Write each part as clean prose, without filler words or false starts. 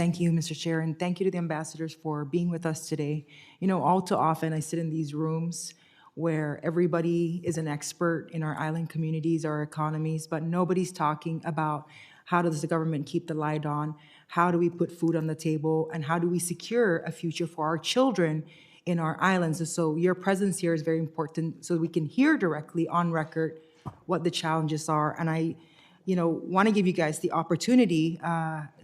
Thank you, Mr. Chair, and thank you to the ambassadors for being with us today. You know, all too often I sit in these rooms where everybody is an expert in our island communities, our economies, but nobody's talking about how does the government keep the light on, how do we put food on the table, and how do we secure a future for our children in our islands. And so your presence here is very important so we can hear directly on record what the challenges are. And I want to give you guys the opportunity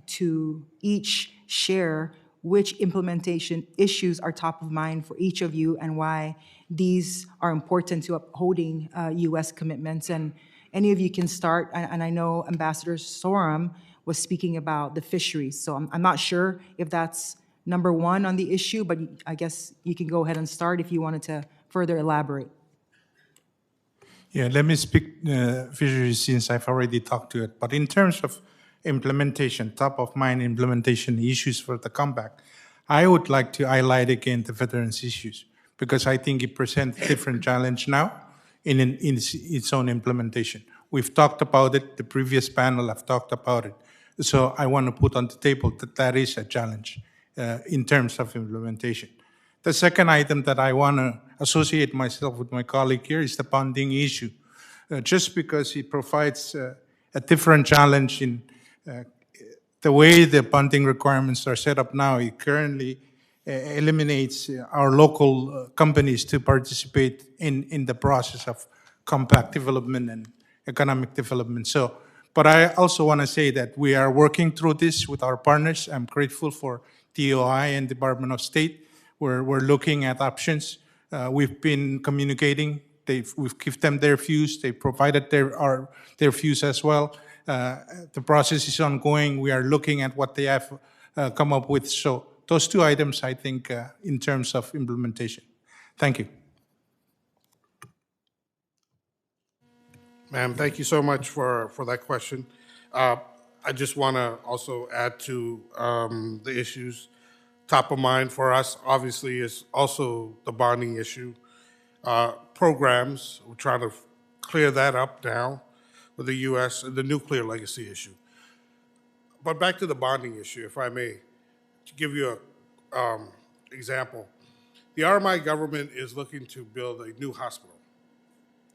to each share which implementation issues are top of mind for each of you and why these are important to upholding U.S. commitments. And any of you can start, and I know Ambassador Sorum was speaking about the fisheries, so I'm not sure if that's number one on the issue, but I guess you can go ahead and start if you wanted to further elaborate. Yeah, let me speak fisheries since I've already talked to it. But in terms of implementation, top of mind implementation issues for the comeback, I would like to highlight again the veterans issues because I think it presents a different challenge now in its own implementation. We've talked about it, the previous panel have talked about it. So I want to put on the table that that is a challenge in terms of implementation. The second item that I want to associate myself with my colleague here is the bonding issue. Just because it provides a different challenge in the way the bonding requirements are set up now, it currently eliminates our local companies to participate in the process of compact development and economic development. So, but I also want to say that we are working through this with our partners. I'm grateful for DOI and Department of State. We're looking at options. We've been communicating. We've given them their views. They provided their views as well. The process is ongoing. We are looking at what they have come up with. So those two items, I think, in terms of implementation. Thank you. Ma'am, thank you so much for that question. I just want to also add to the issues. Top of mind for us, obviously, is also the bonding issue. Programs, we're trying to clear that up now with the U.S. and the nuclear legacy issue. But back to the bonding issue, if I may, to give you an example. The RMI government is looking to build a new hospital.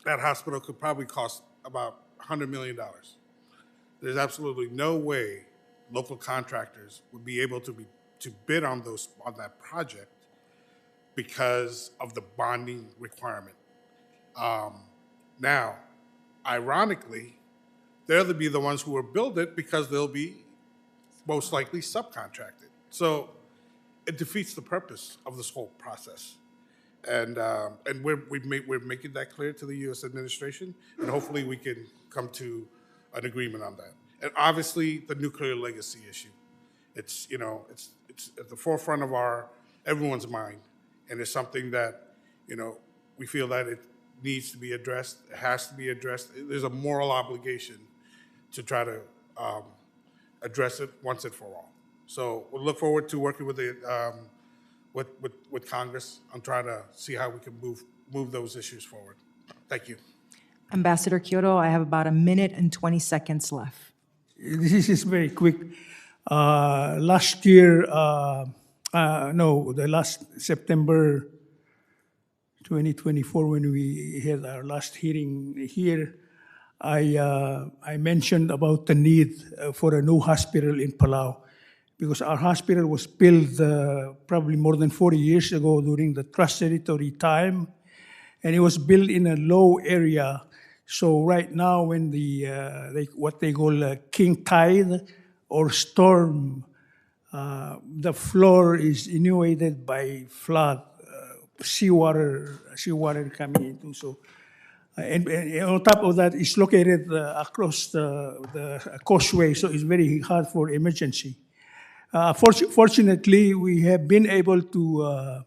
That hospital could probably cost about $100 million. There's absolutely no way local contractors would be able to bid on that project because of the bonding requirement. Now, ironically, they'll be the ones who will build it because they'll be most likely subcontracted. So it defeats the purpose of this whole process. And we're making that clear to the U.S. administration, and hopefully we can come to an agreement on that. And obviously, the nuclear legacy issue. It's at the forefront of everyone's mind, and it's something that we feel that it needs to be addressed. It has to be addressed. There's a moral obligation to try to address it once and for all. So we'll look forward to working with Congress on trying to see how we can move those issues forward. Thank you. Ambassador Kyoto, I have about 1 minute and 20 seconds left. This is very quick. Last year, the last September 2024, when we had our last hearing here, I mentioned about the need for a new hospital in Palau, because our hospital was built probably more than 40 years ago during the Trust Territory time, and it was built in a low area. So right now, when what they call a king tide or storm, the floor is inundated by flood, seawater coming into. So, and on top of that, it's located across the causeway, so it's very hard for emergency. Fortunately, we have been able to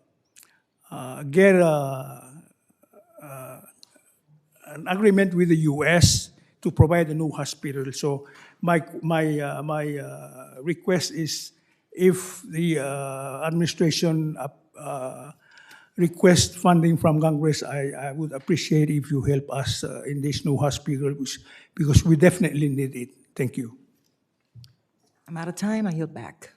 get an agreement with the U.S. to provide a new hospital. So my request is, if the administration request funding from Congress, I would appreciate if you help us in this new hospital, because we definitely need it. Thank you. I'm out of time. I yield back.